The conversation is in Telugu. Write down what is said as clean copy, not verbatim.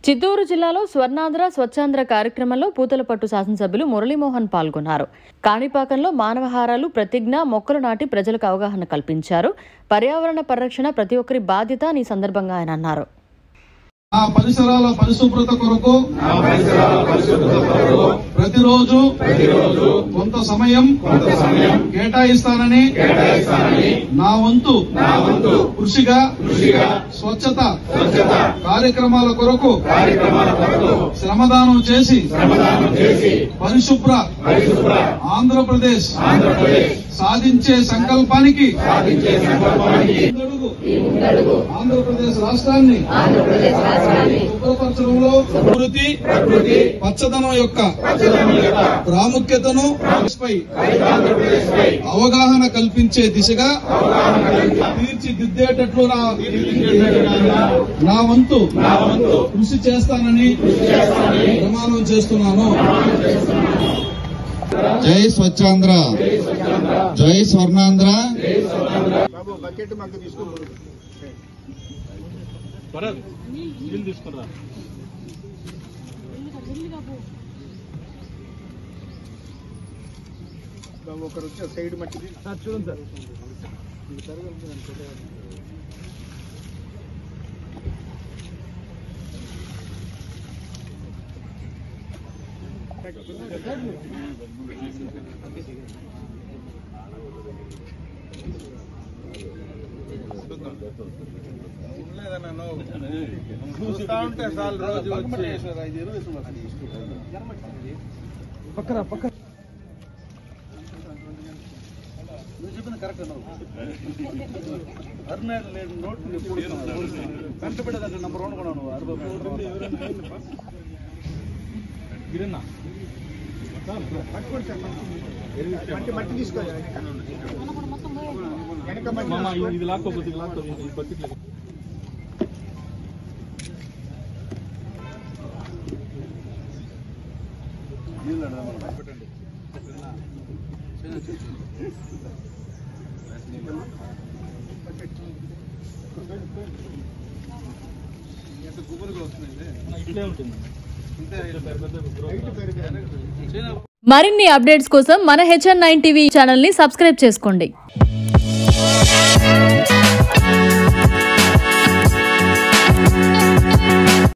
చిత్తూరు జిల్లాలో స్వర్ణాంధ్ర స్వచ్ఛాంధ్ర కార్యక్రమంలో పూతలపట్టు శాసనసభ్యులు మురళీమోహన్ పాల్గొన్నారు. కాణిపాకంలో మానవహారాలు ప్రతిజ్ఞ మొక్కలు నాటి ప్రజలకు అవగాహన కల్పించారు. పర్యావరణ పరిరక్షణ ప్రతి ఒక్కరి బాధ్యత అని సందర్భంగా ఆయన అన్నారు. పరిసరాల పరిశుభ్రత కొరకు ప్రతిరోజు కొంత సమయం కేటాయిస్తానని నా వంతు కృషిగా స్వచ్ఛత కార్యక్రమాల కొరకు శ్రమదానం చేసి పరిశుభ్ర ఆంధ్రప్రదేశ్ సాధించే సంకల్పానికి ఆంధ్రప్రదేశ్ రాష్ట్రాన్ని శుభ్రపరచడంలో ప్రకృతి పచ్చదనం యొక్క ప్రాముఖ్యతను అవగాహన కల్పించే దిశగా తీర్చిదిద్దేటట్లు నా వంతు కృషి చేస్తానని ప్రమాణం చేస్తున్నాను. జై స్వచ్ఛాంధ్ర, జై స్వర్ణాంధ్ర. ఒకరు వచ్చే సైడ్ మట్టిది చూడండి సార్. చూస్తా ఉంటే సార్ రోజు పక్కన పక్కన నువ్వు చెప్పింది కరెక్ట్ అరుణాడు లేదు నోట్ కంట పెట్టదంటే నంబర్ 1 కొన్నాను గిరన్నా మట్టి తీసుకోవాలి ఇది లాక్కోపోతే బకెట్ పెట్టండి. మరిన్ని అప్డేట్స్ కోసం మన HN9 టీవీ ఛానల్ ని సబ్స్క్రైబ్ చేసుకోండి.